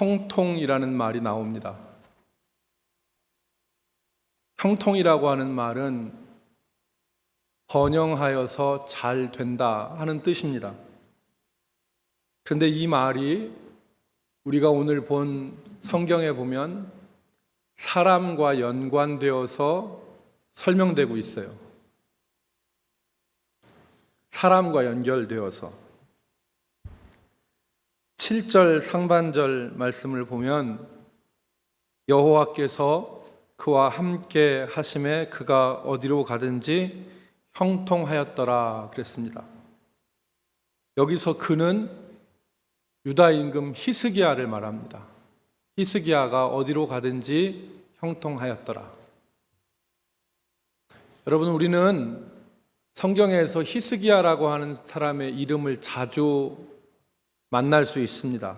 형통이라는 말이 나옵니다. 형통이라고 하는 말은 번영하여서 잘 된다 하는 뜻입니다. 그런데 이 말이 우리가 오늘 본 성경에 보면 사람과 연관되어서 설명되고 있어요. 사람과 연결되어서 7절 상반절 말씀을 보면 여호와께서 그와 함께 하심에 그가 어디로 가든지 형통하였더라 그랬습니다. 여기서 그는 유다 임금 히스기야를 말합니다. 히스기야가 어디로 가든지 형통하였더라. 여러분, 우리는 성경에서 히스기야라고 하는 사람의 이름을 자주 만날 수 있습니다.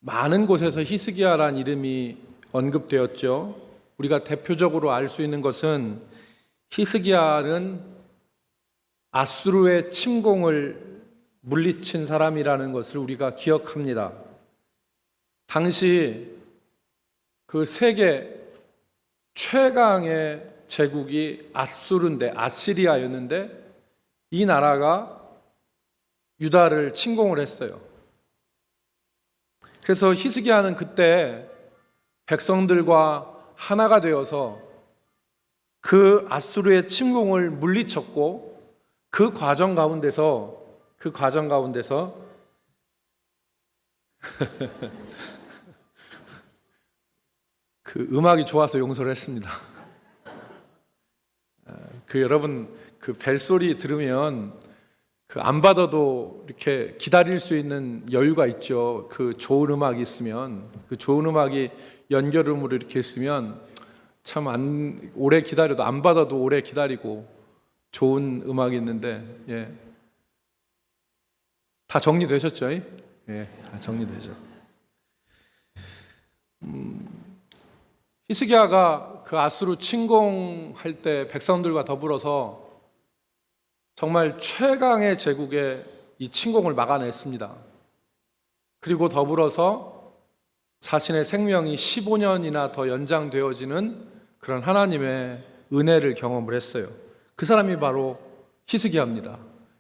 많은 곳에서 히스기야라는 이름이 언급되었죠. 우리가 대표적으로 알 수 있는 것은 히스기야는 아수르의 침공을 물리친 사람이라는 것을 우리가 기억합니다. 당시 그 세계 최강의 제국이 아시리아였는데 이 나라가 유다를 침공을 했어요. 그래서 히스기야는 그때 백성들과 하나가 되어서 그 아수르의 침공을 물리쳤고 그 과정 가운데서 그 음악이 좋아서 용서를 했습니다. 여러분 그 벨소리 들으면 안 받아도 이렇게 기다릴 수 있는 여유가 있죠. 그 좋은 음악이 있으면, 그 좋은 음악이 연결음으로 이렇게 있으면 참 오래 기다려도 안 받아도 오래 기다리고 좋은 음악이 있는데, 다 정리되셨죠? 다 정리되셨어요. 히스기야가 그 아수르 침공할 때 백성들과 더불어서 정말 최강의 제국의 이 침공을 막아냈습니다. 그리고 더불어서 자신의 생명이 15년이나 더 연장되어지는 그런 하나님의 은혜를 경험을 했어요. 그 사람이 바로 히스기야입니다.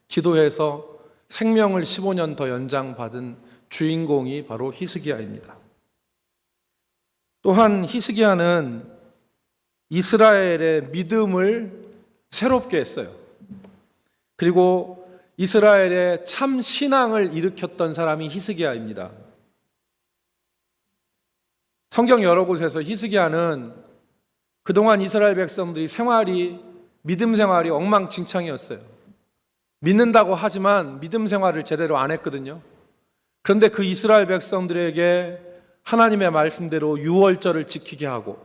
기도해서 생명을 15년 더 연장받은 주인공이 바로 히스기야입니다. 또한 히스기야는 이스라엘의 믿음을 새롭게 했어요. 그리고 이스라엘의 참 신앙을 일으켰던 사람이 히스기야입니다. 성경 여러 곳에서 히스기야는 그동안 이스라엘 백성들이 믿음 생활이 엉망진창이었어요. 믿는다고 하지만 믿음 생활을 제대로 안 했거든요. 그런데 그 이스라엘 백성들에게 하나님의 말씀대로 유월절을 지키게 하고,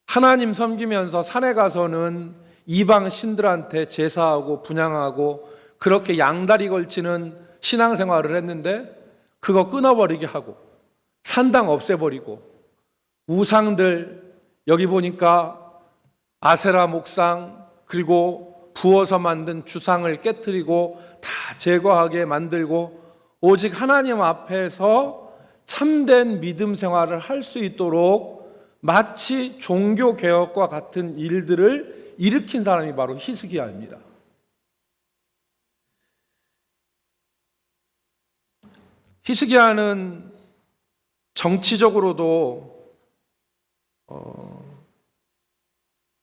하나님 섬기면서 산에 가서는 이방 신들한테 제사하고 분향하고 그렇게 양다리 걸치는 신앙생활을 했는데 그거 끊어버리게 하고, 산당 없애버리고, 우상들 여기 보니까 아세라 목상 그리고 부어서 만든 주상을 깨트리고 다 제거하게 만들고 오직 하나님 앞에서 참된 믿음 생활을 할 수 있도록 마치 종교개혁과 같은 일들을 일으킨 사람이 바로 히스기야입니다. 히스기야는 정치적으로도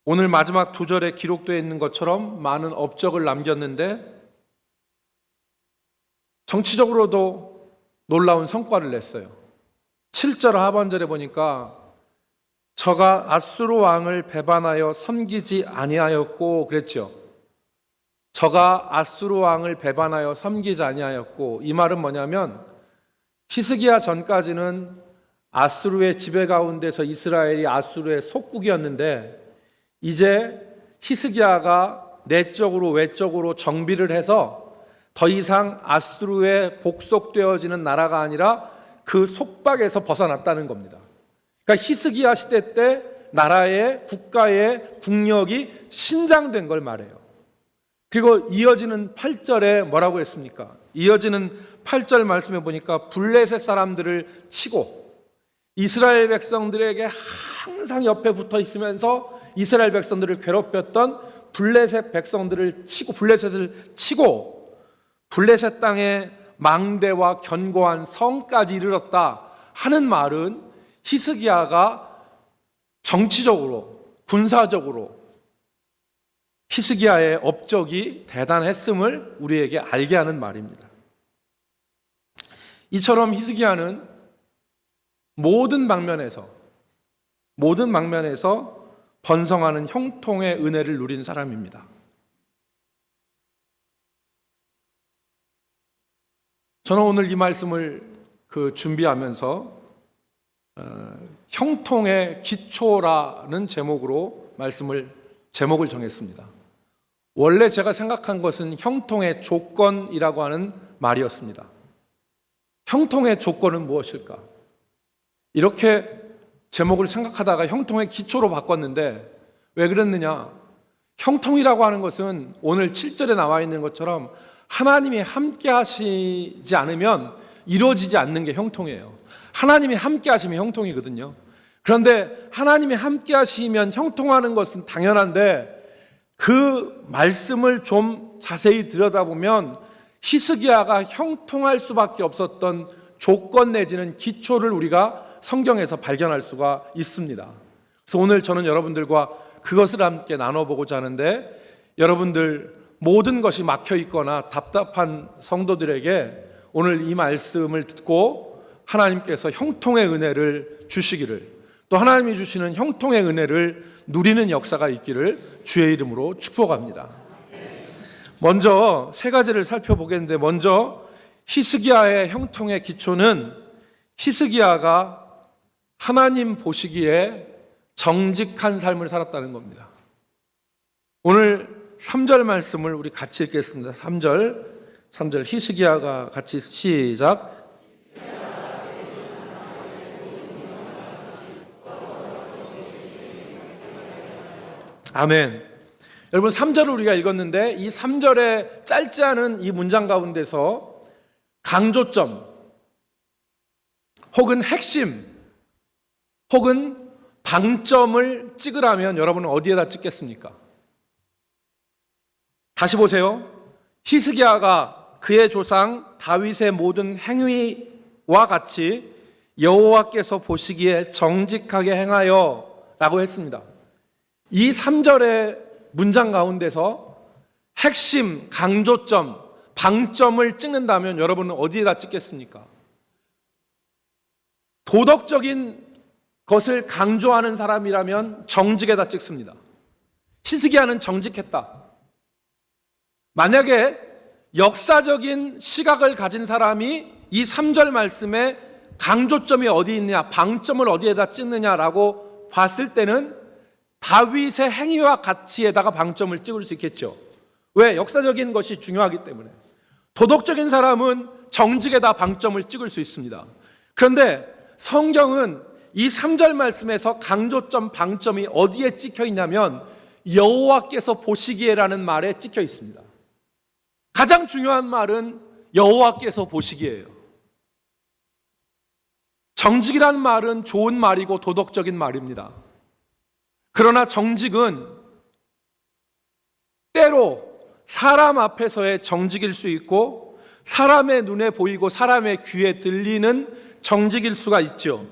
오늘 마지막 2절에 기록되어 있는 것처럼 많은 업적을 남겼는데 정치적으로도 놀라운 성과를 냈어요. 7절 하반절에 보니까 저가 아수르 왕을 배반하여 섬기지 아니하였고 그랬죠. 저가 아수르 왕을 배반하여 섬기지 아니하였고, 이 말은 뭐냐면 히스기야 전까지는 아수르의 지배 가운데서 이스라엘이 아수르의 속국이었는데 이제 히스기야가 내적으로 외적으로 정비를 해서 더 이상 아수르에 복속되어지는 나라가 아니라 그 속박에서 벗어났다는 겁니다. 그러니까 히스기야 시대 때 나라의 국가의 국력이 신장된 걸 말해요. 그리고 이어지는 8절에 뭐라고 했습니까? 이어지는 8절 말씀에 보니까 블레셋 사람들을 치고 이스라엘 백성들에게 항상 옆에 붙어 있으면서 이스라엘 백성들을 괴롭혔던 블레셋 백성들을 치고 블레셋을 치고 블레셋 땅에 망대와 견고한 성까지 이르렀다 하는 말은 히스기야가 정치적으로 군사적으로 히스기야의 업적이 대단했음을 우리에게 알게 하는 말입니다. 이처럼 히스기야는 모든 방면에서 번성하는 형통의 은혜를 누린 사람입니다. 저는 오늘 이 말씀을 준비하면서 형통의 기초라는 제목을 정했습니다. 원래 제가 생각한 것은 형통의 조건이라고 하는 말이었습니다. 형통의 조건은 무엇일까? 이렇게 제목을 생각하다가 형통의 기초로 바꿨는데 왜 그랬느냐? 형통이라고 하는 것은 오늘 7절에 나와 있는 것처럼 하나님이 함께 하시지 않으면 이루어지지 않는 게 형통이에요. 하나님이 함께 하시면 형통이거든요. 그런데 하나님이 함께 하시면 형통하는 것은 당연한데 그 말씀을 좀 자세히 들여다보면 히스기야가 형통할 수밖에 없었던 조건 내지는 기초를 우리가 성경에서 발견할 수가 있습니다. 그래서 오늘 저는 여러분들과 그것을 함께 나눠보고자 하는데, 여러분들 모든 것이 막혀 있거나 답답한 성도들에게 오늘 이 말씀을 듣고 하나님께서 형통의 은혜를 주시기를, 또 하나님이 주시는 형통의 은혜를 누리는 역사가 있기를 주의 이름으로 축복합니다. 먼저 세 가지를 살펴보겠는데, 먼저 히스기야의 형통의 기초는 히스기야가 하나님 보시기에 정직한 삶을 살았다는 겁니다. 오늘 3절 말씀을 우리 같이 읽겠습니다. 3절 히스기야가 같이 시작. 아멘. 여러분 3절을 우리가 읽었는데 이 3절의 짧지 않은 이 문장 가운데서 강조점 혹은 핵심 혹은 방점을 찍으라면 여러분은 어디에다 찍겠습니까? 다시 보세요. 히스기야가 그의 조상 다윗의 모든 행위와 같이 여호와께서 보시기에 정직하게 행하여 라고 했습니다. 이 3절의 문장 가운데서 핵심, 강조점, 방점을 찍는다면 여러분은 어디에다 찍겠습니까? 도덕적인 것을 강조하는 사람이라면 정직에다 찍습니다. 히스기야는 정직했다. 만약에 역사적인 시각을 가진 사람이 이 3절 말씀에 강조점이 어디 있느냐, 방점을 어디에다 찍느냐라고 봤을 때는 다윗의 행위와 가치에다가 방점을 찍을 수 있겠죠. 왜? 역사적인 것이 중요하기 때문에. 도덕적인 사람은 정직에다 방점을 찍을 수 있습니다. 그런데 성경은 이 3절 말씀에서 강조점, 방점이 어디에 찍혀 있냐면 여호와께서 보시기에라는 말에 찍혀 있습니다. 가장 중요한 말은 여호와께서 보시기에요. 정직이라는 말은 좋은 말이고 도덕적인 말입니다. 그러나 정직은 때로 사람 앞에서의 정직일 수 있고 사람의 눈에 보이고 사람의 귀에 들리는 정직일 수가 있죠.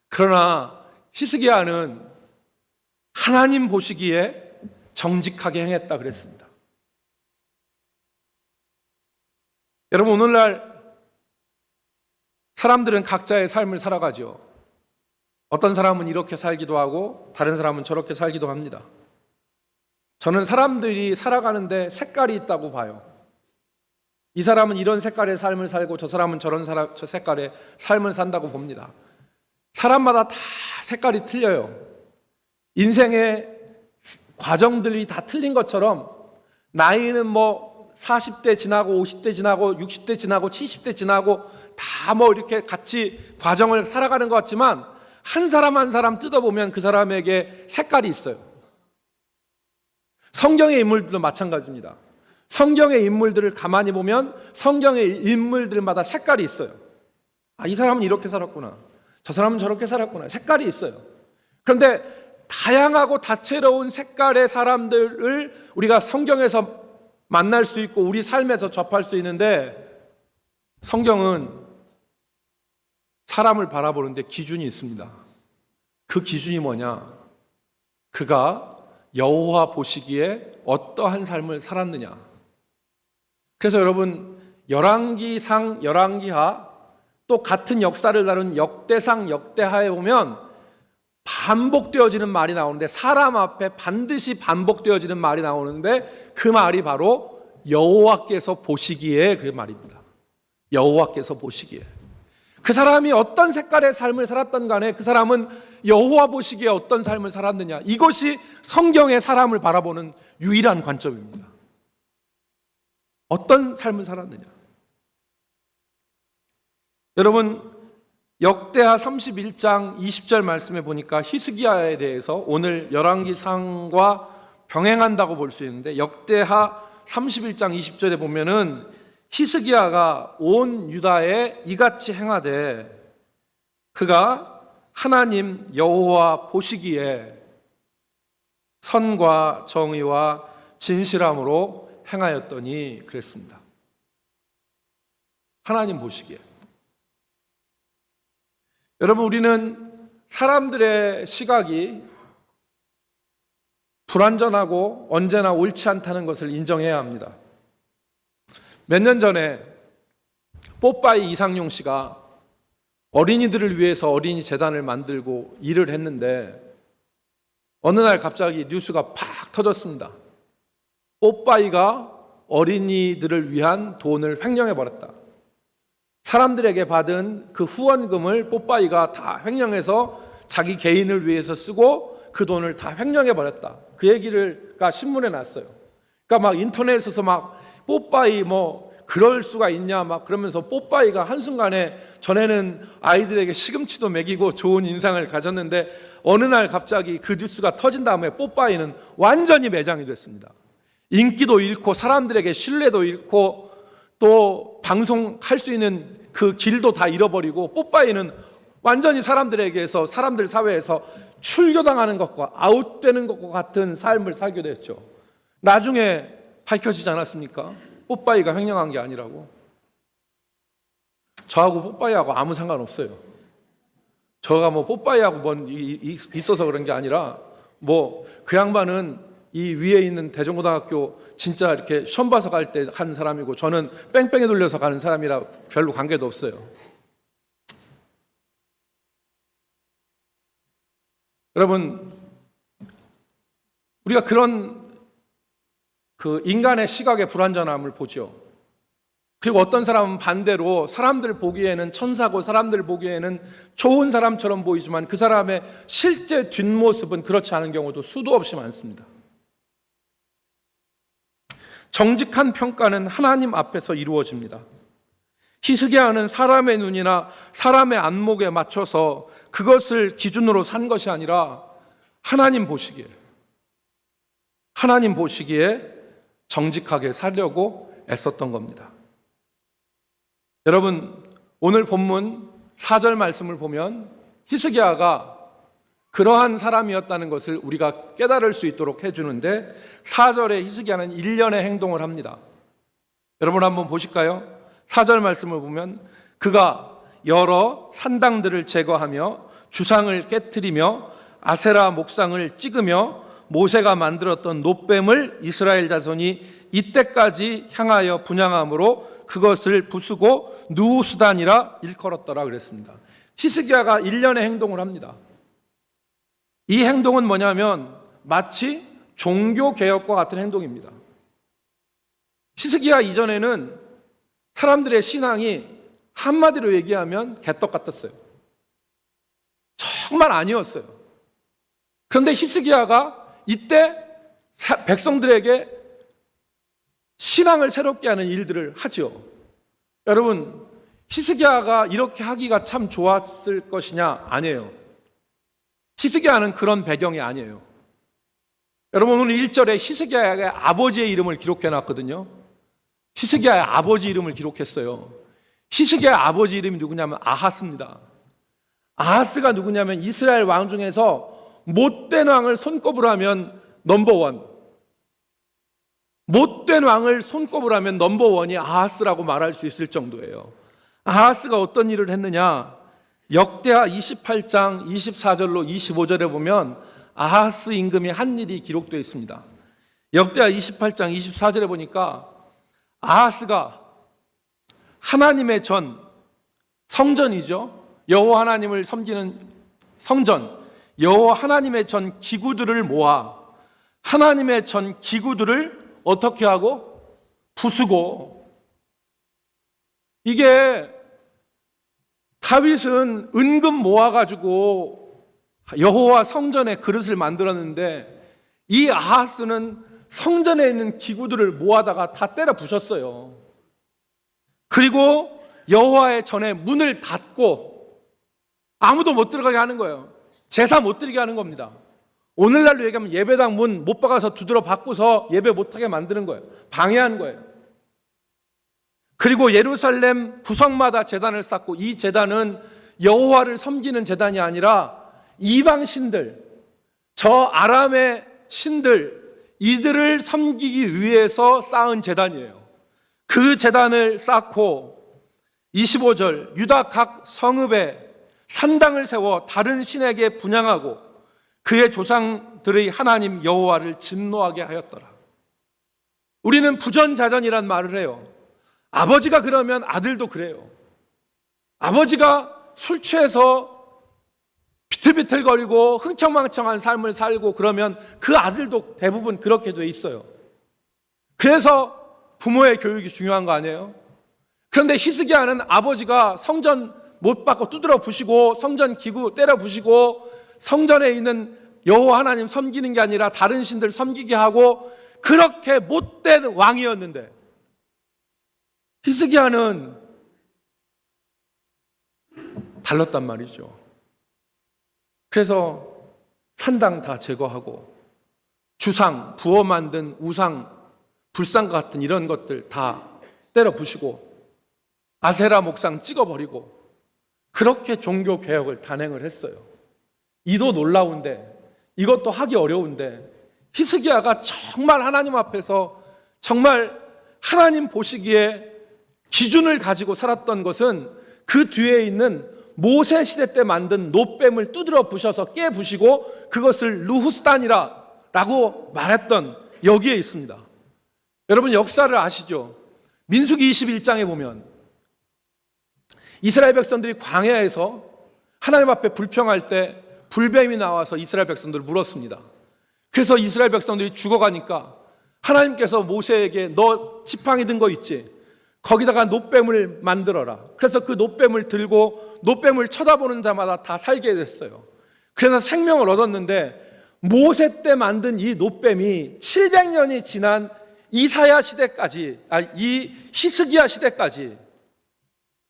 그러나 히스기야는 하나님 보시기에 정직하게 행했다 그랬습니다. 여러분, 오늘날 사람들은 각자의 삶을 살아가죠. 어떤 사람은 이렇게 살기도 하고 다른 사람은 저렇게 살기도 합니다. 저는 사람들이 살아가는데 색깔이 있다고 봐요. 이 사람은 이런 색깔의 삶을 살고 저 사람은 저 색깔의 삶을 산다고 봅니다. 사람마다 다 색깔이 틀려요. 인생의 과정들이 다 틀린 것처럼 나이는 40대 지나고 50대 지나고 60대 지나고 70대 지나고 다 이렇게 같이 과정을 살아가는 것 같지만 한 사람 한 사람 뜯어보면 그 사람에게 색깔이 있어요. 성경의 인물들도 마찬가지입니다. 성경의 인물들을 가만히 보면 성경의 인물들마다 색깔이 있어요. 이 사람은 이렇게 살았구나, 저 사람은 저렇게 살았구나, 색깔이 있어요. 그런데 다양하고 다채로운 색깔의 사람들을 우리가 성경에서 만날 수 있고 우리 삶에서 접할 수 있는데, 성경은 사람을 바라보는데 기준이 있습니다. 그 기준이 뭐냐? 그가 여호와 보시기에 어떠한 삶을 살았느냐. 그래서 여러분, 열왕기상, 열왕기하, 또 같은 역사를 다룬 역대상, 역대하에 보면 반복되어지는 말이 나오는데, 사람 앞에 반드시 반복되어지는 말이 나오는데, 그 말이 바로 여호와께서 보시기에, 그 말입니다. 여호와께서 보시기에. 그 사람이 어떤 색깔의 삶을 살았던 간에 그 사람은 여호와 보시기에 어떤 삶을 살았느냐, 이것이 성경의 사람을 바라보는 유일한 관점입니다. 어떤 삶을 살았느냐. 여러분, 역대하 31장 20절 말씀에 보니까 히스기야에 대해서 오늘 열왕기상과 병행한다고 볼 수 있는데, 역대하 31장 20절에 보면은 히스기야가 온 유다에 이같이 행하되 그가 하나님 여호와 보시기에 선과 정의와 진실함으로 행하였더니 그랬습니다. 하나님 보시기에. 여러분, 우리는 사람들의 시각이 불완전하고 언제나 옳지 않다는 것을 인정해야 합니다. 몇 년 전에 뽀빠이 이상용 씨가 어린이들을 위해서 어린이 재단을 만들고 일을 했는데, 어느 날 갑자기 뉴스가 팍 터졌습니다. 뽀빠이가 어린이들을 위한 돈을 횡령해버렸다. 사람들에게 받은 그 후원금을 뽀빠이가 다 횡령해서 자기 개인을 위해서 쓰고 그 돈을 다 횡령해버렸다. 그 얘기가 신문에 났어요. 그러니까 막 인터넷에서 막 뽀빠이 뭐 그럴 수가 있냐 막 그러면서, 뽀빠이가 한순간에 전에는 아이들에게 시금치도 먹이고 좋은 인상을 가졌는데 어느 날 갑자기 그 뉴스가 터진 다음에 뽀빠이는 완전히 매장이 됐습니다. 인기도 잃고 사람들에게 신뢰도 잃고 또 방송할 수 있는 그 길도 다 잃어버리고, 뽀빠이는 완전히 사람들에게서, 사람들 사회에서 출교당하는 것과 아웃되는 것과 같은 삶을 살게 됐죠. 나중에 밝혀지지 않았습니까? 뽀빠이가 횡령한 게 아니라고. 저하고 뽀빠이하고 아무 상관없어요. 저가 뭐 뽀빠이하고 뭔 있어서 그런 게 아니라, 뭐 그 양반은 이 위에 있는 대전고등학교 진짜 이렇게 시험 봐서 갈 때 한 사람이고, 저는 뺑뺑이 돌려서 가는 사람이라 별로 관계도 없어요. 여러분, 우리가 그런 그 인간의 시각의 불완전함을 보죠. 그리고 어떤 사람은 반대로 사람들 보기에는 천사고 사람들 보기에는 좋은 사람처럼 보이지만 그 사람의 실제 뒷모습은 그렇지 않은 경우도 수도 없이 많습니다. 정직한 평가는 하나님 앞에서 이루어집니다. 히스기야는 사람의 눈이나 사람의 안목에 맞춰서 그것을 기준으로 산 것이 아니라 하나님 보시기에 정직하게 살려고 애썼던 겁니다. 여러분, 오늘 본문 4절 말씀을 보면 히스기야가 그러한 사람이었다는 것을 우리가 깨달을 수 있도록 해주는데, 4절에 히스기야는 일련의 행동을 합니다. 여러분 한번 보실까요? 4절 말씀을 보면 그가 여러 산당들을 제거하며 주상을 깨트리며 아세라 목상을 찍으며 모세가 만들었던 놋뱀을 이스라엘 자손이 이때까지 향하여 분향함으로 그것을 부수고 누수단이라 일컬었더라 그랬습니다. 히스기야가 일련의 행동을 합니다. 이 행동은 뭐냐면 마치 종교개혁과 같은 행동입니다. 히스기야 이전에는 사람들의 신앙이 한마디로 얘기하면 개떡 같았어요. 정말 아니었어요. 그런데 히스기야가 이때 백성들에게 신앙을 새롭게 하는 일들을 하죠. 여러분, 히스기야가 이렇게 하기가 참 좋았을 것이냐? 아니에요. 히스기야는 그런 배경이 아니에요. 여러분, 오늘 1절에 히스기야의 아버지의 이름을 기록해 놨거든요. 히스기야의 아버지 이름을 기록했어요. 히스기야의 아버지 이름이 누구냐면 아하스입니다. 아하스가 누구냐면 이스라엘 왕 중에서 못된 왕을 손꼽으로 하면 넘버원, 못된 왕을 손꼽으로 하면 넘버원이 아하스라고 말할 수 있을 정도예요. 아하스가 어떤 일을 했느냐? 역대하 28장 24절로 25절에 보면 아하스 임금이 한 일이 기록되어 있습니다. 역대하 28장 24절에 보니까 아하스가 하나님의 전, 성전이죠. 여호와 하나님을 섬기는 성전, 여호와 하나님의 전 기구들을 모아 하나님의 전 기구들을 어떻게 하고? 부수고. 이게 다윗은 은금 모아가지고 여호와 성전에 그릇을 만들었는데 이 아하스는 성전에 있는 기구들을 모아다가 다 때려 부셨어요. 그리고 여호와의 전에 문을 닫고 아무도 못 들어가게 하는 거예요. 제사 못 드리게 하는 겁니다. 오늘날로 얘기하면 예배당 문 못 박아서 두드려 받고서 예배 못하게 만드는 거예요. 방해하는 거예요. 그리고 예루살렘 구성마다 제단을 쌓고 이 제단은 여호와를 섬기는 제단이 아니라 이방 신들, 저 아람의 신들, 이들을 섬기기 위해서 쌓은 제단이에요. 그 제단을 쌓고 25절 유다 각 성읍에 산당을 세워 다른 신에게 분향하고 그의 조상들의 하나님 여호와를 진노하게 하였더라. 우리는 부전자전이란 말을 해요. 아버지가 그러면 아들도 그래요. 아버지가 술 취해서 비틀비틀거리고 흥청망청한 삶을 살고 그러면 그 아들도 대부분 그렇게 돼 있어요. 그래서 부모의 교육이 중요한 거 아니에요? 그런데 히스기야는 아버지가 성전 못 받고 두드려 부시고 성전 기구 때려 부시고 성전에 있는 여호와 하나님 섬기는 게 아니라 다른 신들 섬기게 하고 그렇게 못된 왕이었는데 히스기야는 달랐단 말이죠. 그래서 산당 다 제거하고 주상, 부어 만든 우상, 불상 같은 이런 것들 다 때려 부시고 아세라 목상 찍어버리고 그렇게 종교 개혁을 단행을 했어요. 이도 놀라운데 이것도 하기 어려운데 히스기야가 정말 하나님 앞에서 정말 하나님 보시기에 기준을 가지고 살았던 것은 그 뒤에 있는 모세 시대 때 만든 놋뱀을 두드려 부셔서 깨 부시고 그것을 누후스단이라고 말했던 여기에 있습니다. 여러분 역사를 아시죠? 민수기 21장에 보면 이스라엘 백성들이 광야에서 하나님 앞에 불평할 때 불뱀이 나와서 이스라엘 백성들을 물었습니다. 그래서 이스라엘 백성들이 죽어가니까 하나님께서 모세에게 너 지팡이 든 거 있지? 거기다가 놋뱀을 만들어라. 그래서 그 놋뱀을 들고 놋뱀을 쳐다보는 자마다 다 살게 됐어요. 그래서 생명을 얻었는데 모세 때 만든 이 놋뱀이 700년이 지난 이사야 시대까지, 이 히스기야 시대까지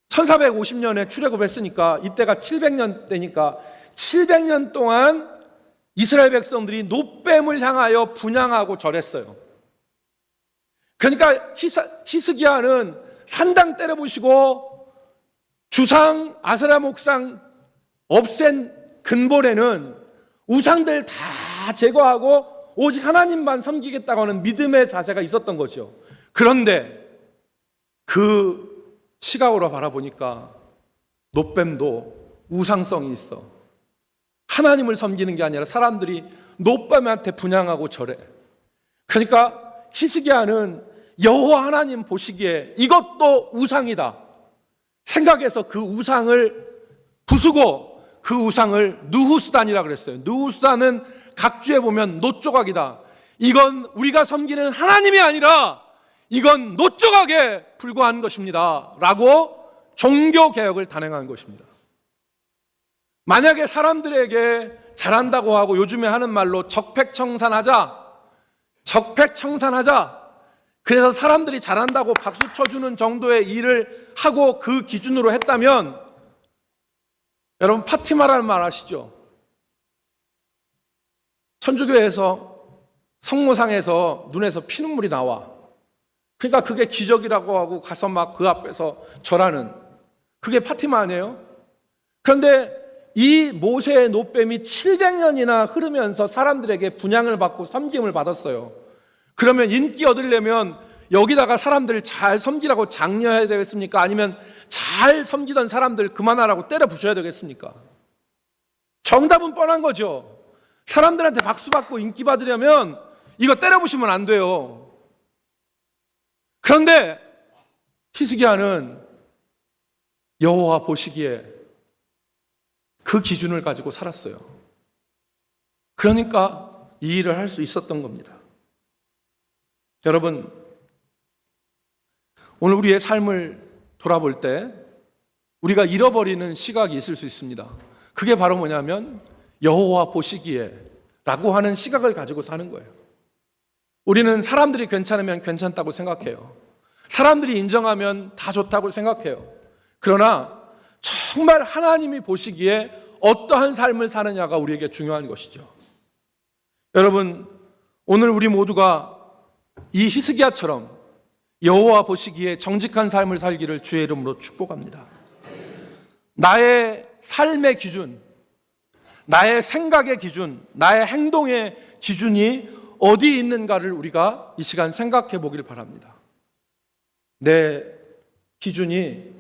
1450년에 출애굽했으니까 이때가 700년 되니까 700년 동안 이스라엘 백성들이 놋뱀을 향하여 분향하고 절했어요. 그러니까 히스기야는 산당 때려부시고 주상 아세라 목상 없앤 근본에는 우상들 다 제거하고 오직 하나님만 섬기겠다고 하는 믿음의 자세가 있었던 거죠. 그런데 그 시각으로 바라보니까 놋뱀도 우상성이 있어. 하나님을 섬기는 게 아니라 사람들이 놋뱀한테 분향하고 절해. 그러니까 히스기야는 여호와 하나님 보시기에 이것도 우상이다 생각해서 그 우상을 부수고 그 우상을 누후스단이라고 그랬어요. 누후스단은 각주에 보면 놋조각이다. 이건 우리가 섬기는 하나님이 아니라 이건 놋조각에 불과한 것입니다 라고 종교개혁을 단행한 것입니다. 만약에 사람들에게 잘한다고 하고 요즘에 하는 말로 적폐청산하자, 그래서 사람들이 잘한다고 박수 쳐주는 정도의 일을 하고 그 기준으로 했다면 여러분 파티마라는 말 아시죠? 천주교에서 성모상에서 눈에서 피눈물이 나와. 그러니까 그게 기적이라고 하고 가서 막 그 앞에서 절하는, 그게 파티마 아니에요? 그런데 이 모세의 노뱀이 700년이나 흐르면서 사람들에게 분향을 받고 섬김을 받았어요. 그러면 인기 얻으려면 여기다가 사람들을 잘 섬기라고 장려해야 되겠습니까? 아니면 잘 섬기던 사람들 그만하라고 때려 부셔야 되겠습니까? 정답은 뻔한 거죠. 사람들한테 박수 받고 인기 받으려면 이거 때려 부시면 안 돼요. 그런데 히스기야는 여호와 보시기에 그 기준을 가지고 살았어요. 그러니까 이 일을 할 수 있었던 겁니다. 여러분, 오늘 우리의 삶을 돌아볼 때 우리가 잃어버리는 시각이 있을 수 있습니다. 그게 바로 뭐냐면 여호와 보시기에 라고 하는 시각을 가지고 사는 거예요. 우리는 사람들이 괜찮으면 괜찮다고 생각해요. 사람들이 인정하면 다 좋다고 생각해요. 그러나 정말 하나님이 보시기에 어떠한 삶을 사느냐가 우리에게 중요한 것이죠. 여러분, 오늘 우리 모두가 이 히스기야처럼 여호와 보시기에 정직한 삶을 살기를 주의 이름으로 축복합니다. 나의 삶의 기준, 나의 생각의 기준, 나의 행동의 기준이 어디 있는가를 우리가 이 시간 생각해 보길 바랍니다. 내 기준이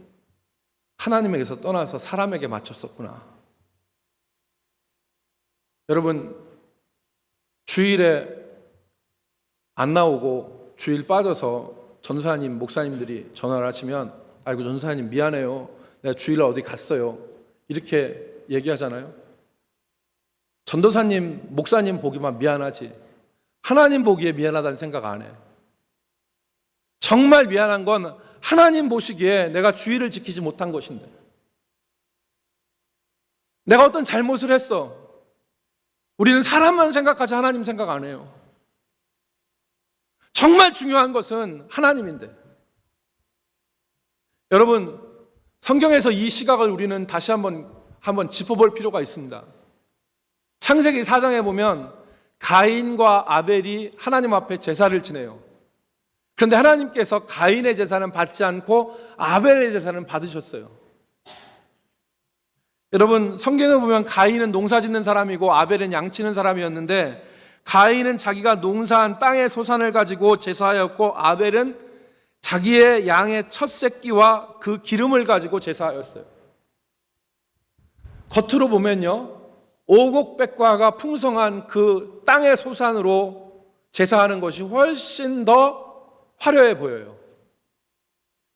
하나님에게서 떠나서 사람에게 맞췄었구나. 여러분, 주일에 안 나오고 주일 빠져서 전도사님, 목사님들이 전화를 하시면 아이고 전도사님 미안해요. 내가 주일에 어디 갔어요. 이렇게 얘기하잖아요. 전도사님, 목사님 보기만 미안하지 하나님 보기에 미안하다는 생각 안 해. 정말 미안한 건 하나님 보시기에 내가 주의를 지키지 못한 것인데, 내가 어떤 잘못을 했어. 우리는 사람만 생각하지 하나님 생각 안 해요. 정말 중요한 것은 하나님인데. 여러분, 성경에서 이 시각을 우리는 다시 한번 짚어볼 필요가 있습니다. 창세기 4장에 보면 가인과 아벨이 하나님 앞에 제사를 지내요. 그런데 하나님께서 가인의 제사는 받지 않고 아벨의 제사는 받으셨어요. 여러분, 성경에 보면 가인은 농사 짓는 사람이고 아벨은 양 치는 사람이었는데, 가인은 자기가 농사한 땅의 소산을 가지고 제사하였고 아벨은 자기의 양의 첫 새끼와 그 기름을 가지고 제사하였어요. 겉으로 보면요, 오곡백과가 풍성한 그 땅의 소산으로 제사하는 것이 훨씬 더 화려해 보여요.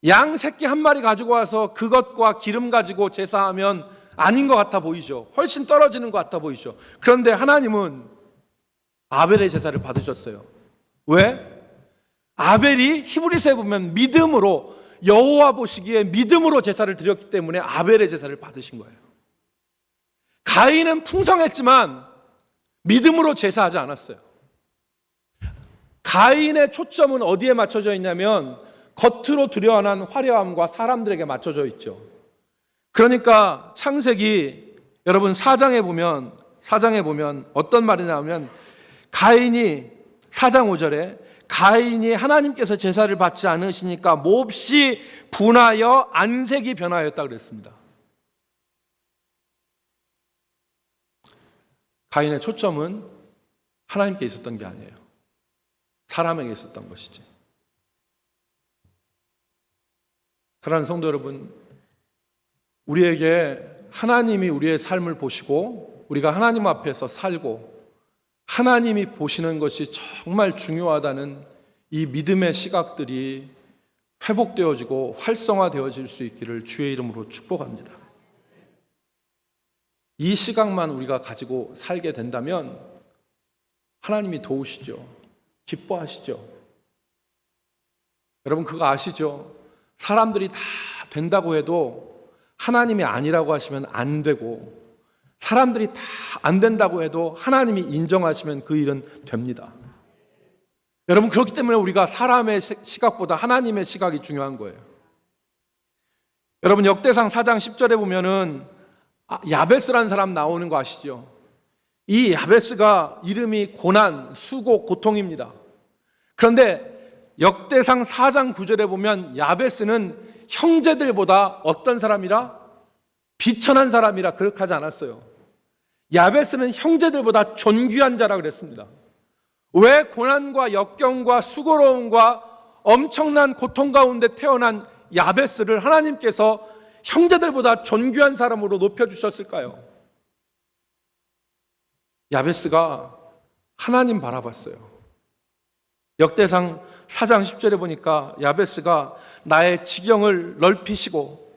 양 새끼 한 마리 가지고 와서 그것과 기름 가지고 제사하면 아닌 것 같아 보이죠. 훨씬 떨어지는 것 같아 보이죠. 그런데 하나님은 아벨의 제사를 받으셨어요. 왜? 아벨이 히브리서에 보면 믿음으로, 여호와 보시기에 믿음으로 제사를 드렸기 때문에 아벨의 제사를 받으신 거예요. 가인은 풍성했지만 믿음으로 제사하지 않았어요. 가인의 초점은 어디에 맞춰져 있냐면 겉으로 드러난 화려함과 사람들에게 맞춰져 있죠. 그러니까 창세기 여러분 4장에 보면 어떤 말이 나오면 가인이 4장 5절에 가인이 하나님께서 제사를 받지 않으시니까 몹시 분하여 안색이 변하였다 그랬습니다. 가인의 초점은 하나님께 있었던 게 아니에요. 사람에게 있었던 것이지. 사랑하는 성도 여러분, 우리에게 하나님이 우리의 삶을 보시고 우리가 하나님 앞에서 살고 하나님이 보시는 것이 정말 중요하다는 이 믿음의 시각들이 회복되어지고 활성화되어질 수 있기를 주의 이름으로 축복합니다. 이 시각만 우리가 가지고 살게 된다면 하나님이 도우시죠. 기뻐하시죠. 여러분 그거 아시죠? 사람들이 다 된다고 해도 하나님이 아니라고 하시면 안 되고, 사람들이 다 안 된다고 해도 하나님이 인정하시면 그 일은 됩니다. 여러분 그렇기 때문에 우리가 사람의 시각보다 하나님의 시각이 중요한 거예요. 여러분 역대상 4장 10절에 보면은 야베스라는 사람 나오는 거 아시죠? 이 야베스가 이름이 고난, 수고, 고통입니다. 그런데 역대상 4장 9절에 보면 야베스는 형제들보다 어떤 사람이라? 비천한 사람이라 그렇게 하지 않았어요. 야베스는 형제들보다 존귀한 자라 그랬습니다. 왜 고난과 역경과 수고로움과 엄청난 고통 가운데 태어난 야베스를 하나님께서 형제들보다 존귀한 사람으로 높여주셨을까요? 야베스가 하나님 바라봤어요. 역대상 4장 10절에 보니까 야베스가 나의 지경을 넓히시고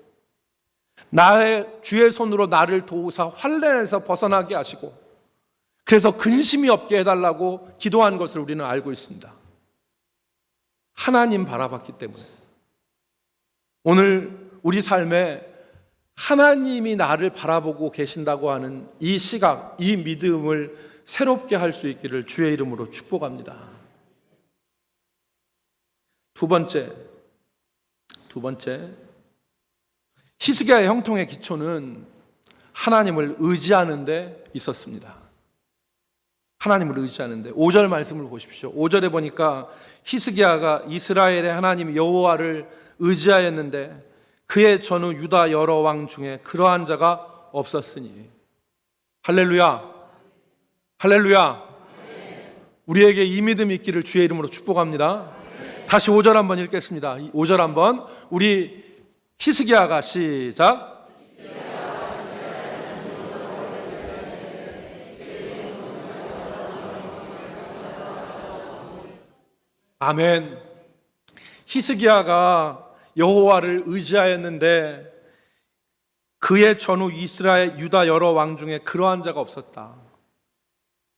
나의 주의 손으로 나를 도우사 환난에서 벗어나게 하시고 그래서 근심이 없게 해달라고 기도한 것을 우리는 알고 있습니다. 하나님 바라봤기 때문에 오늘 우리 삶에 하나님이 나를 바라보고 계신다고 하는 이 시각, 이 믿음을 새롭게 할 수 있기를 주의 이름으로 축복합니다. 두 번째, 히스기야의 형통의 기초는 하나님을 의지하는 데 있었습니다. 하나님을 의지하는데 5절 말씀을 보십시오. 5절에 보니까 히스기야가 이스라엘의 하나님 여호와를 의지하였는데 그의 전후 유다 여러 왕 중에 그러한 자가 없었으니. 할렐루야, 할렐루야. 우리에게 이 믿음이 있기를 주의 이름으로 축복합니다. 다시 5절 한번 읽겠습니다. 5절 한번 우리 히스기야가 시작. 아멘. 히스기야가 여호와를 의지하였는데 그의 전후 이스라엘 유다 여러 왕 중에 그러한 자가 없었다.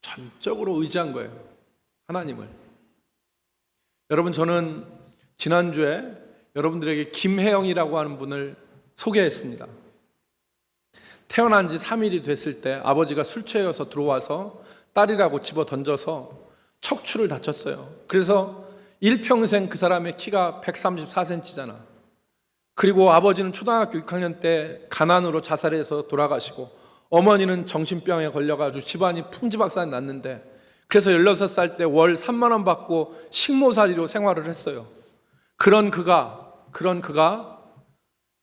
전적으로 의지한 거예요, 하나님을. 여러분, 저는 지난주에 여러분들에게 김혜영이라고 하는 분을 소개했습니다. 태어난 지 3일이 됐을 때 아버지가 술 취해서 들어와서 딸이라고 집어 던져서 척추를 다쳤어요. 그래서 일평생 그 사람의 키가 134cm잖아. 그리고 아버지는 초등학교 6학년 때 가난으로 자살해서 돌아가시고 어머니는 정신병에 걸려가지고 집안이 풍지박산이 났는데 그래서 16살 때 월 3만 원 받고 식모살이로 생활을 했어요. 그런 그가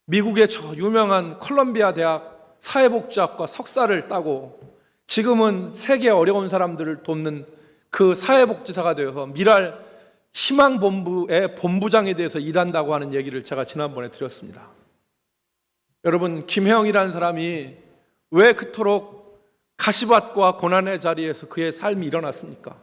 미국의 저 유명한 콜롬비아 대학 사회복지학과 석사를 따고 지금은 세계 어려운 사람들을 돕는 그 사회복지사가 되어서 미랄 희망본부의 본부장에 대해서 일한다고 하는 얘기를 제가 지난번에 드렸습니다. 여러분, 김혜영이라는 사람이 왜 그토록 가시밭과 고난의 자리에서 그의 삶이 일어났습니까?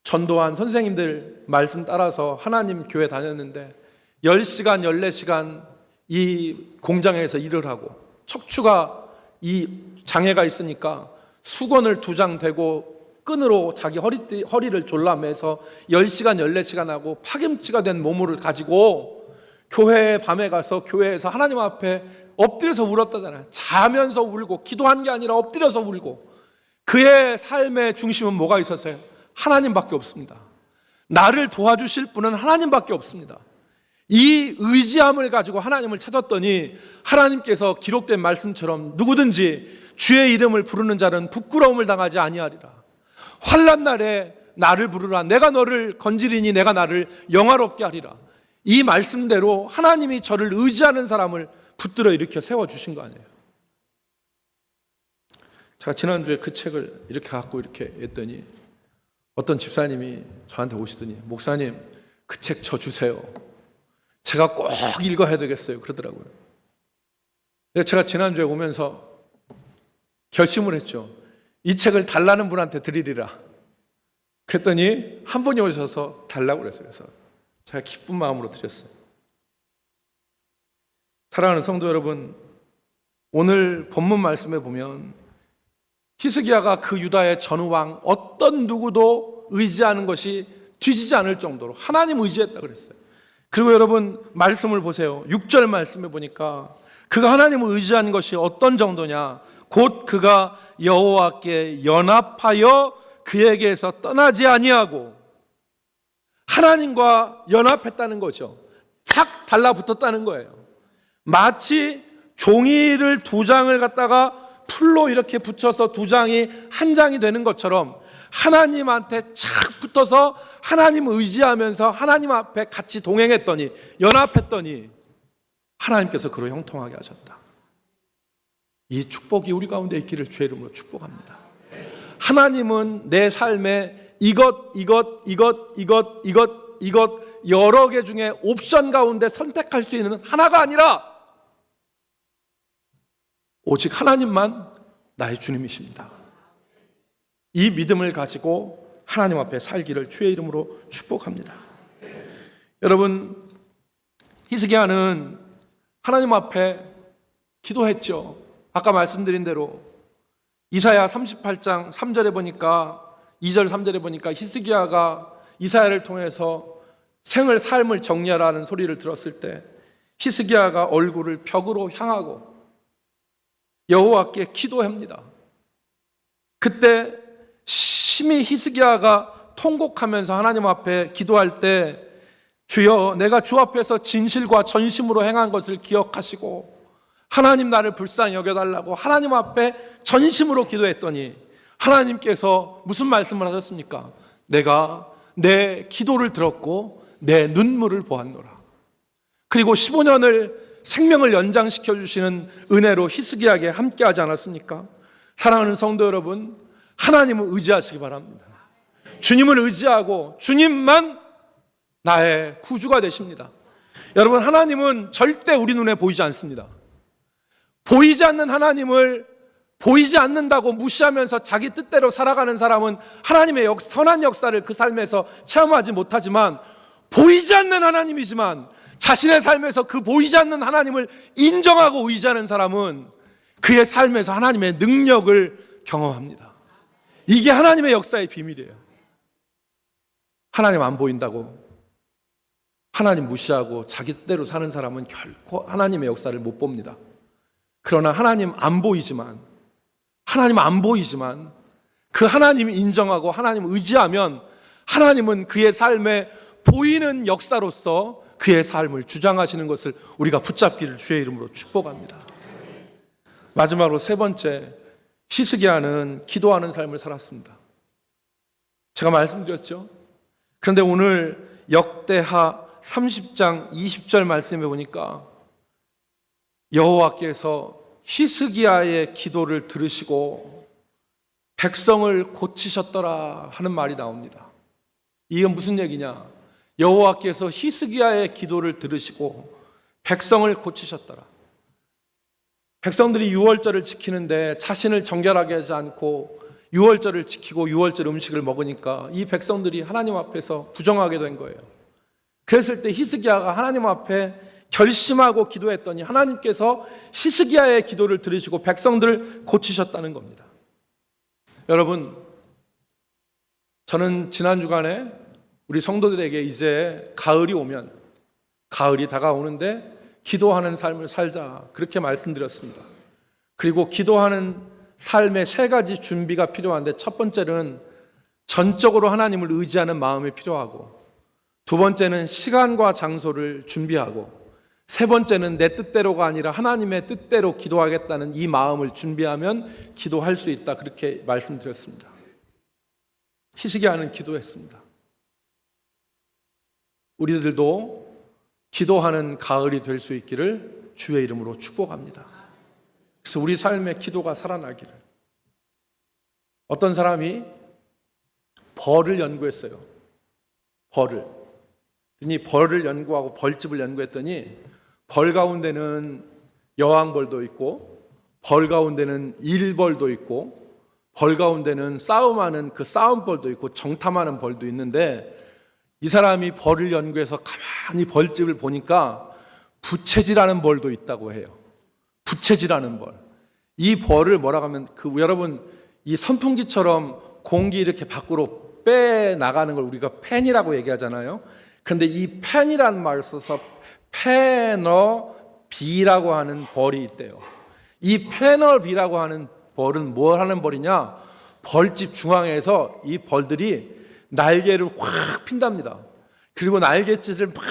전도한 선생님들 말씀 따라서 하나님 교회 다녔는데 10시간, 14시간 이 공장에서 일을 하고 척추가 이 장애가 있으니까 수건을 2장 대고 끈으로 자기 허리를 졸라매서 10시간, 14시간 하고 파김치가 된 몸을 가지고 교회에 밤에 가서 교회에서 하나님 앞에 엎드려서 울었다잖아요. 자면서 울고 기도한 게 아니라 엎드려서 울고. 그의 삶의 중심은 뭐가 있었어요? 하나님밖에 없습니다. 나를 도와주실 분은 하나님밖에 없습니다. 이 의지함을 가지고 하나님을 찾았더니 하나님께서 기록된 말씀처럼 누구든지 주의 이름을 부르는 자는 부끄러움을 당하지 아니하리라. 환난 날에 나를 부르라. 내가 너를 건지리니 내가 나를 영화롭게 하리라. 이 말씀대로 하나님이 저를 의지하는 사람을 붙들어 일으켜 세워주신 거 아니에요. 제가 지난주에 그 책을 이렇게 갖고 이렇게 했더니 어떤 집사님이 저한테 오시더니 목사님, 그 책 저 주세요. 제가 꼭 읽어야 되겠어요. 그러더라고요. 제가 지난주에 오면서 결심을 했죠. 이 책을 달라는 분한테 드리리라. 그랬더니 한 분이 오셔서 달라고 그랬어요. 그래서 제가 기쁜 마음으로 드렸어요. 사랑하는 성도 여러분, 오늘 본문 말씀에 보면 히스기야가 그 유다의 전후왕 어떤 누구도 의지하는 것이 뒤지지 않을 정도로 하나님 의지했다 그랬어요. 그리고 여러분 말씀을 보세요. 6절 말씀에 보니까 그가 하나님을 의지한 것이 어떤 정도냐, 곧 그가 여호와께 연합하여 그에게서 떠나지 아니하고. 하나님과 연합했다는 거죠. 착 달라붙었다는 거예요. 마치 종이를 2장을 갖다가 풀로 이렇게 붙여서 두 장이 한 장이 되는 것처럼 하나님한테 착 붙어서 하나님 의지하면서 하나님 앞에 같이 동행했더니, 연합했더니 하나님께서 그로 형통하게 하셨다. 이 축복이 우리 가운데 있기를 주의 이름으로 축복합니다. 하나님은 내 삶에 이것 여러 개 중에 옵션 가운데 선택할 수 있는 하나가 아니라 오직 하나님만 나의 주님이십니다. 이 믿음을 가지고 하나님 앞에 살기를 주의 이름으로 축복합니다. 여러분, 히스기야는 하나님 앞에 기도했죠. 아까 말씀드린 대로 이사야 38장 3절에 보니까, 2절 3절에 보니까 히스기야가 이사야를 통해서 삶을 정리하라는 소리를 들었을 때 히스기야가 얼굴을 벽으로 향하고 여호와께 기도합니다. 그때 심히 히스기야가 통곡하면서 하나님 앞에 기도할 때, 주여, 내가 주 앞에서 진실과 전심으로 행한 것을 기억하시고 하나님 나를 불쌍히 여겨달라고 하나님 앞에 전심으로 기도했더니 하나님께서 무슨 말씀을 하셨습니까? 내가 내 기도를 들었고 내 눈물을 보았노라. 그리고 15년을 생명을 연장시켜 주시는 은혜로 히스기야에게 함께하지 않았습니까? 사랑하는 성도 여러분, 하나님을 의지하시기 바랍니다. 주님을 의지하고 주님만 나의 구주가 되십니다. 여러분, 하나님은 절대 우리 눈에 보이지 않습니다. 보이지 않는 하나님을 보이지 않는다고 무시하면서 자기 뜻대로 살아가는 사람은 하나님의 선한 역사를 그 삶에서 체험하지 못하지만, 보이지 않는 하나님이지만 자신의 삶에서 그 보이지 않는 하나님을 인정하고 의지하는 사람은 그의 삶에서 하나님의 능력을 경험합니다. 이게 하나님의 역사의 비밀이에요. 하나님 안 보인다고 하나님 무시하고 자기 뜻대로 사는 사람은 결코 하나님의 역사를 못 봅니다. 그러나 하나님 안 보이지만 그 하나님을 인정하고 하나님을 의지하면 하나님은 그의 삶에 보이는 역사로서 그의 삶을 주장하시는 것을 우리가 붙잡기를 주의 이름으로 축복합니다. 마지막으로 세 번째, 히스기야는 기도하는 삶을 살았습니다. 제가 말씀드렸죠. 그런데 오늘 역대하 30장 20절 말씀해 보니까 여호와께서 히스기야의 기도를 들으시고 백성을 고치셨더라 하는 말이 나옵니다. 이게 무슨 얘기냐? 여호와께서 히스기야의 기도를 들으시고 백성을 고치셨더라. 백성들이 유월절을 지키는데 자신을 정결하게 하지 않고 유월절을 지키고 유월절 음식을 먹으니까 이 백성들이 하나님 앞에서 부정하게 된 거예요. 그랬을 때 히스기야가 하나님 앞에 결심하고 기도했더니 하나님께서 히스기야의 기도를 들으시고 백성들을 고치셨다는 겁니다. 여러분, 저는 지난 주간에 우리 성도들에게 이제 가을이 오면, 가을이 다가오는데 기도하는 삶을 살자, 그렇게 말씀드렸습니다. 그리고 기도하는 삶의 세 가지 준비가 필요한데, 첫 번째는 전적으로 하나님을 의지하는 마음이 필요하고, 두 번째는 시간과 장소를 준비하고, 세 번째는 내 뜻대로가 아니라 하나님의 뜻대로 기도하겠다는 이 마음을 준비하면 기도할 수 있다, 그렇게 말씀드렸습니다. 히스기야는 기도했습니다. 우리들도 기도하는 가을이 될 수 있기를 주의 이름으로 축복합니다. 그래서 우리 삶의 기도가 살아나기를. 어떤 사람이 벌을 연구했어요. 벌을 연구하고 벌집을 연구했더니 벌 가운데는 여왕벌도 있고, 벌 가운데는 일벌도 있고, 벌 가운데는 싸움하는 그 싸움벌도 있고, 정탐하는 벌도 있는데, 이 사람이 벌을 연구해서 가만히 벌집을 보니까 부채질하는 벌도 있다고 해요. 부채질하는 벌. 이 벌을 뭐라고 하면, 여러분, 이 선풍기처럼 공기 이렇게 밖으로 빼 나가는 걸 우리가 팬이라고 얘기하잖아요. 그런데 이 팬이라는 말을 써서 패너비라고 하는 벌이 있대요. 이 패너비라고 하는 벌은 뭘 하는 벌이냐? 벌집 중앙에서 이 벌들이 날개를 확 핀답니다. 그리고 날갯짓을 막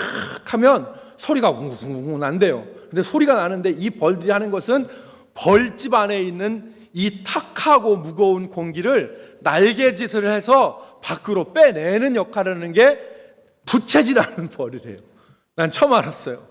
하면 소리가 웅웅웅 난대요. 근데 소리가 나는데 이 벌들이 하는 것은 벌집 안에 있는 이 탁하고 무거운 공기를 날개짓을 해서 밖으로 빼내는 역할을 하는 게 부채질하는 벌이래요. 난 처음 알았어요.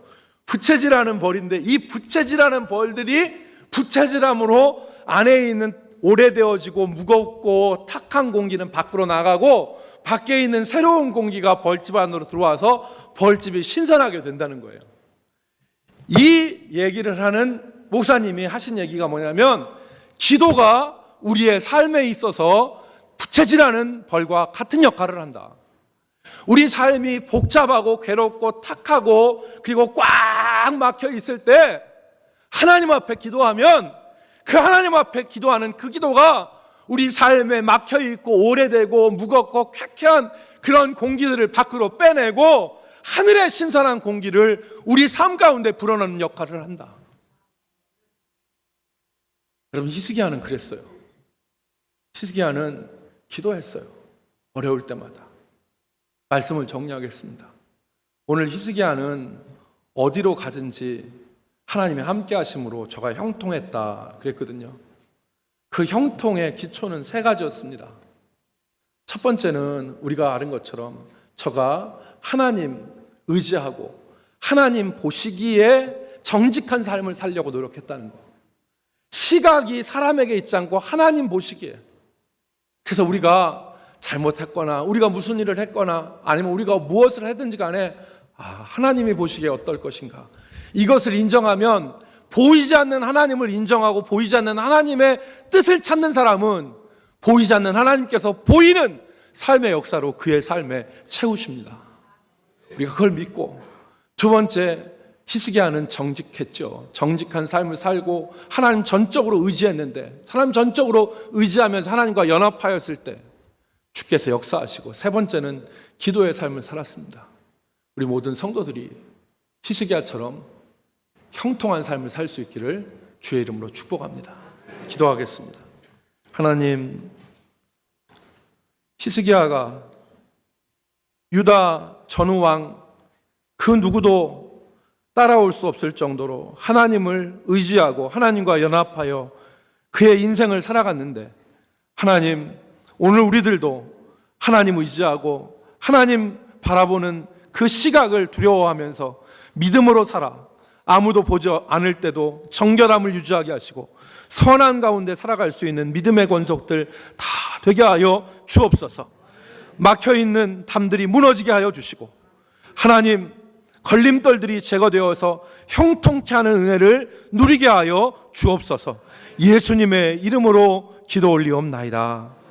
부채질하는 벌인데 이 부채질하는 벌들이 부채질함으로 안에 있는 오래되어지고 무겁고 탁한 공기는 밖으로 나가고 밖에 있는 새로운 공기가 벌집 안으로 들어와서 벌집이 신선하게 된다는 거예요. 이 얘기를 하는 목사님이 하신 얘기가 뭐냐면 기도가 우리의 삶에 있어서 부채질하는 벌과 같은 역할을 한다. 우리 삶이 복잡하고 괴롭고 탁하고 그리고 꽉 막혀 있을 때 하나님 앞에 기도하면 그 하나님 앞에 기도하는 그 기도가 우리 삶에 막혀 있고 오래되고 무겁고 쾌쾌한 그런 공기들을 밖으로 빼내고 하늘의 신선한 공기를 우리 삶 가운데 불어넣는 역할을 한다. 여러분, 히스기야는 그랬어요. 히스기야는 기도했어요. 어려울 때마다. 말씀을 정리하겠습니다. 오늘 히스기야는 어디로 가든지 하나님의 함께 하심으로 저가 형통했다 그랬거든요. 그 형통의 기초는 세 가지였습니다. 첫 번째는 우리가 아는 것처럼 저가 하나님 의지하고 하나님 보시기에 정직한 삶을 살려고 노력했다는 거. 시각이 사람에게 있지 않고 하나님 보시기에. 그래서 우리가 잘못했거나 우리가 무슨 일을 했거나 아니면 우리가 무엇을 하든지 간에 하나님이 보시기에 어떨 것인가, 이것을 인정하면 보이지 않는 하나님을 인정하고 보이지 않는 하나님의 뜻을 찾는 사람은 보이지 않는 하나님께서 보이는 삶의 역사로 그의 삶에 채우십니다. 우리가 그걸 믿고, 두 번째, 히스기야는 정직했죠. 정직한 삶을 살고 하나님 전적으로 의지했는데, 하나님 전적으로 의지하면서 하나님과 연합하였을 때 주께서 역사하시고, 세 번째는 기도의 삶을 살았습니다. 우리 모든 성도들이 히스기야처럼 형통한 삶을 살 수 있기를 주의 이름으로 축복합니다. 기도하겠습니다. 하나님, 히스기야가 유다 전후왕 그 누구도 따라올 수 없을 정도로 하나님을 의지하고 하나님과 연합하여 그의 인생을 살아갔는데, 하나님, 오늘 우리들도 하나님 의지하고 하나님 바라보는 그 시각을 두려워하면서 믿음으로 살아 아무도 보지 않을 때도 정결함을 유지하게 하시고 선한 가운데 살아갈 수 있는 믿음의 권속들 다 되게 하여 주옵소서. 막혀있는 담들이 무너지게 하여 주시고, 하나님, 걸림돌들이 제거되어서 형통케 하는 은혜를 누리게 하여 주옵소서. 예수님의 이름으로 기도 올리옵나이다.